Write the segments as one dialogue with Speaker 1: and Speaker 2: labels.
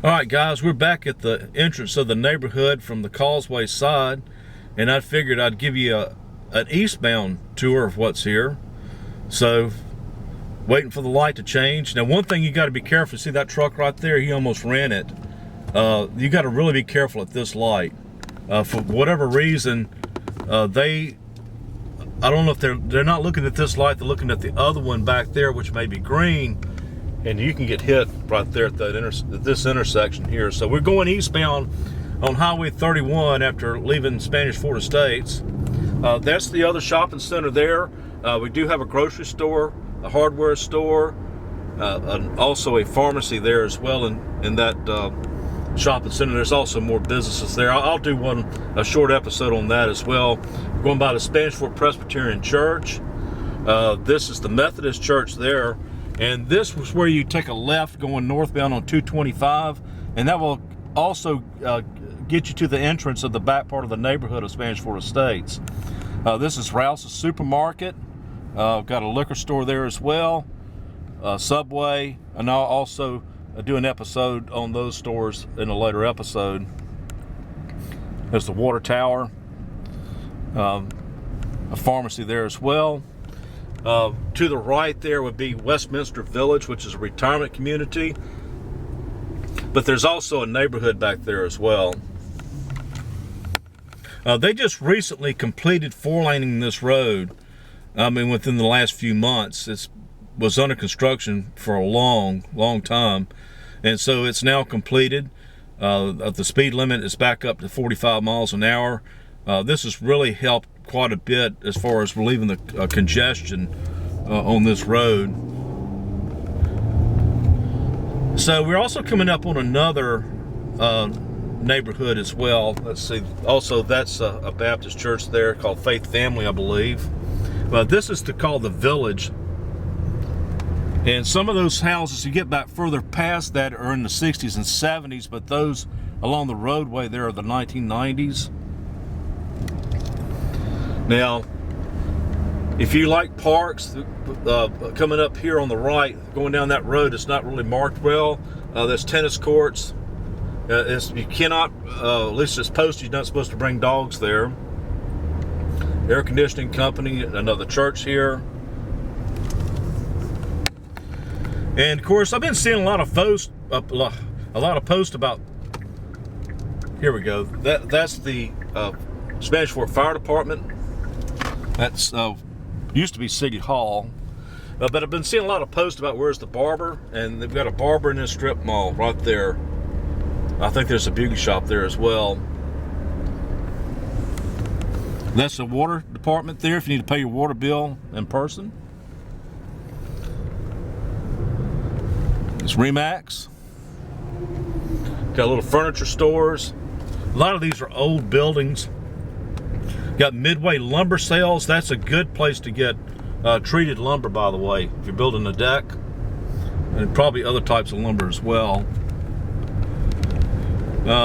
Speaker 1: All right, guys, we're back at the entrance of the neighborhood from the Causeway side, and I figured I'd give you an eastbound tour of what's here. So, waiting for the light to change. Now, one thing you got to be careful. See that truck right there? He almost ran it. You got to really be careful at this light. For whatever reason, I don't know if they're not looking at this light. They're looking at the other one back there, which may be green. And you can get hit right there at this intersection here. So we're going eastbound on Highway 31 after leaving Spanish Fort Estates. That's the other shopping center there. We do have a grocery store, a hardware store, and also a pharmacy there as well in that shopping center. There's also more businesses there. I'll do a short episode on that as well. We're going by the Spanish Fort Presbyterian Church. This is the Methodist Church there. And this was where you take a left going northbound on 225, and that will also get you to the entrance of the back part of the neighborhood of Spanish Fort Estates. This is Rouse's Supermarket. Got a liquor store there as well, Subway, and I'll also do an episode on those stores in a later episode. There's the water tower, a pharmacy there as well. To the right there would be Westminster Village, which is a retirement community. But there's also a neighborhood back there as well. They just recently completed four-laning this road. I mean, within the last few months. It was under construction for a long, long time. And so it's now completed. The speed limit is back up to 45 miles an hour. This has really helped quite a bit as far as relieving the congestion on this road. So we're also coming up on another neighborhood as well. Let's see. Also, that's a Baptist church there called Faith Family, I believe. But this is called the Village. And some of those houses, you get back further past that, are in the 60s and 70s, but those along the roadway there are the 1990s. Now, if you like parks, coming up here on the right, going down that road, it's not really marked well. There's tennis courts. You cannot, at least it's posted, you're not supposed to bring dogs there. Air conditioning company, another church here. And of course, I've been seeing a lot of posts about. Here we go. That's the Spanish Fort Fire Department. That's used to be City Hall, but I've been seeing a lot of posts about where's the barber, and they've got a barber in this strip mall right there. I think there's a beauty shop there as well. That's the water department there if you need to pay your water bill in person. It's Remax. Got little furniture stores. A lot of these are old buildings. Got Midway lumber sales. That's a good place to get treated lumber, by the way, if you're building a deck, and probably other types of lumber as well.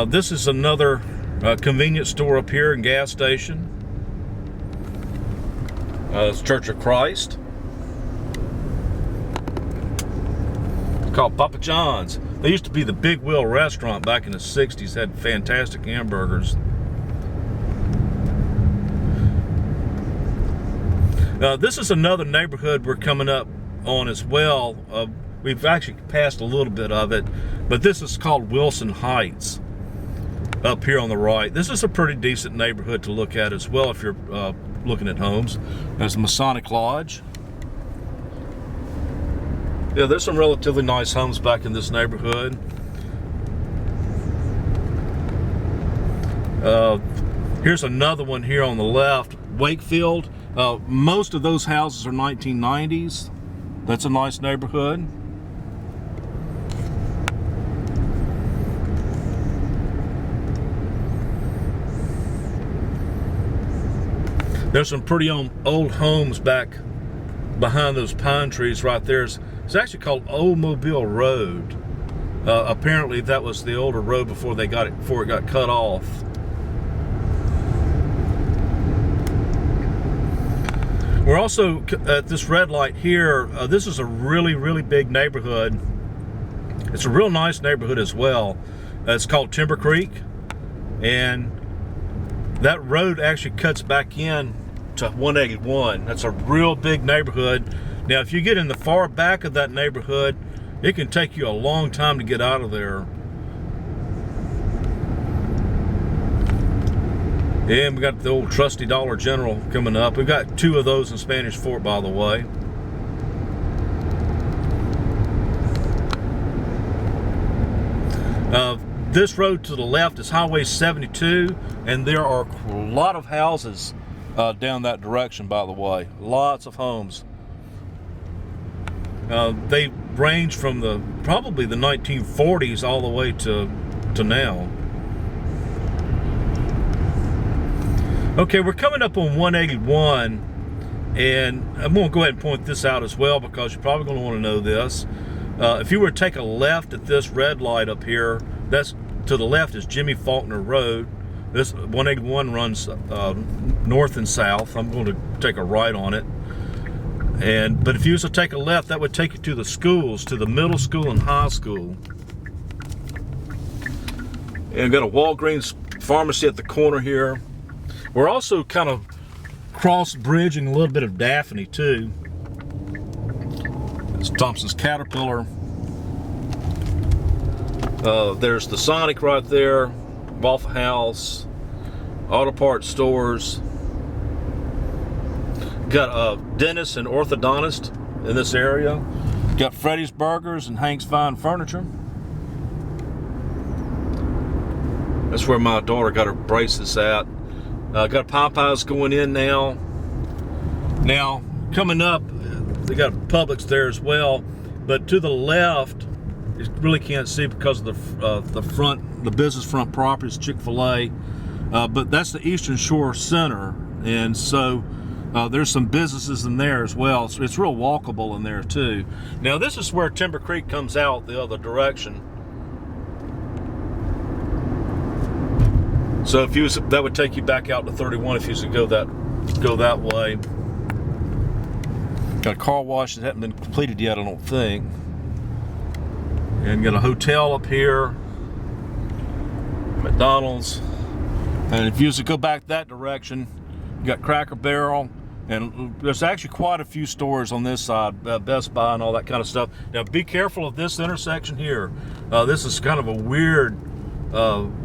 Speaker 1: This is another convenience store up here and gas station. It's Church of Christ. It's called Papa John's. They used to be the Big Wheel restaurant back in the 60s. Had fantastic hamburgers. This is another neighborhood we're coming up on as well. We've actually passed a little bit of it, but this is called Wilson Heights up here on the right. This is a pretty decent neighborhood to look at as well if you're looking at homes. There's the Masonic Lodge. Yeah, there's some relatively nice homes back in this neighborhood. Here's another one here on the left, Wakefield. Most of those houses are 1990s. That's a nice neighborhood. There's some pretty old homes back behind those pine trees right there. It's actually called Old Mobile Road. Apparently that was the older road before it got cut off. We're also at this red light here. This is a really, really big neighborhood. It's a real nice neighborhood as well. It's called Timber Creek, and that road actually cuts back in to 181. That's a real big neighborhood. Now, if you get in the far back of that neighborhood, it can take you a long time to get out of there. And we got the old trusty Dollar General coming up. We've got 2 of those in Spanish Fort, by the way. This road to the left is Highway 72, and there are a lot of houses down that direction, by the way. Lots of homes. They range from probably the 1940s all the way to now. Okay, we're coming up on 181, and I'm going to go ahead and point this out as well because you're probably going to want to know this. If you were to take a left at this red light up here, that's to the left is Jimmy Faulkner Road. This 181 runs north and south. I'm going to take a right on it. But if you was to take a left, that would take you to the schools, to the middle school and high school. And we've got a Walgreens pharmacy at the corner here. We're also kind of cross-bridging a little bit of Daphne too. It's Thompson's Caterpillar. There's the Sonic right there, Waffle House, auto parts stores. Got a dentist and orthodontist in this area. Got Freddy's Burgers and Hank's Fine Furniture. That's where my daughter got her braces at. Got Popeyes going in now. Now, coming up, they got Publix there as well. But to the left, you really can't see because of the business front property is Chick-fil-A. But that's the Eastern Shore Center. And so there's some businesses in there as well. So it's real walkable in there too. Now this is where Timber Creek comes out the other direction. So if that would take you back out to 31 if you was to go that way. Got a car wash that hasn't been completed yet, I don't think. And got a hotel up here, McDonald's. And if you was to go back that direction, you got Cracker Barrel, and there's actually quite a few stores on this side, Best Buy and all that kind of stuff. Now be careful of this intersection here. This is kind of a weird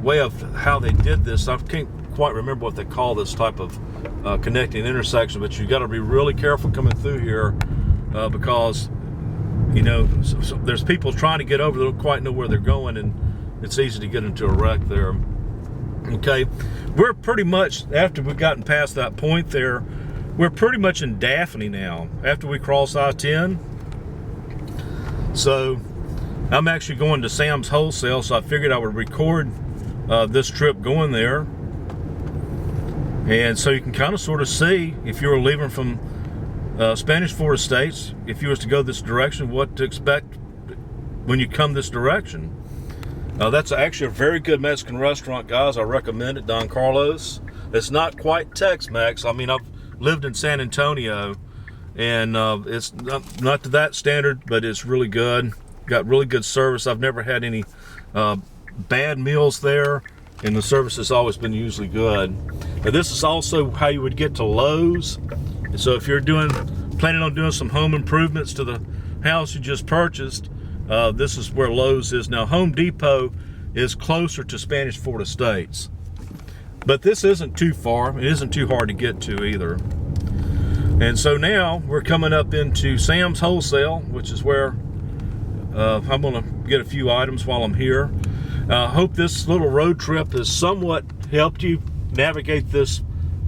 Speaker 1: way of how they did this. I can't quite remember what they call this type of connecting intersection, but you got to be really careful coming through here because you know there's people trying to get over, they don't quite know where they're going, and it's easy to get into a wreck there. Okay, we're pretty much, after we've gotten past that point there, we're pretty much in Daphne now after we cross I-10. So I'm actually going to Sam's Wholesale, so I figured I would record this trip going there. And so you can kind of sort of see, if you were leaving from Spanish Fort Estates, if you was to go this direction, what to expect when you come this direction. That's actually a very good Mexican restaurant, guys. I recommend it, Don Carlos. It's not quite Tex-Mex. I mean, I've lived in San Antonio, and it's not to that standard, but it's really good. Got really good service. I've never had any bad meals there, and the service has always been usually good. Now, this is also how you would get to Lowe's. And so if you're planning on doing some home improvements to the house you just purchased, this is where Lowe's is. Now, Home Depot is closer to Spanish Fort Estates, but this isn't too far. It isn't too hard to get to either. And so now we're coming up into Sam's Wholesale, which is where I'm going to get a few items while I'm here. Hope this little road trip has somewhat helped you navigate this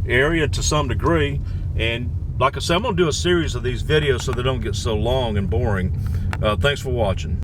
Speaker 1: area to some degree. And like I said, I'm going to do a series of these videos so they don't get so long and boring. Thanks for watching.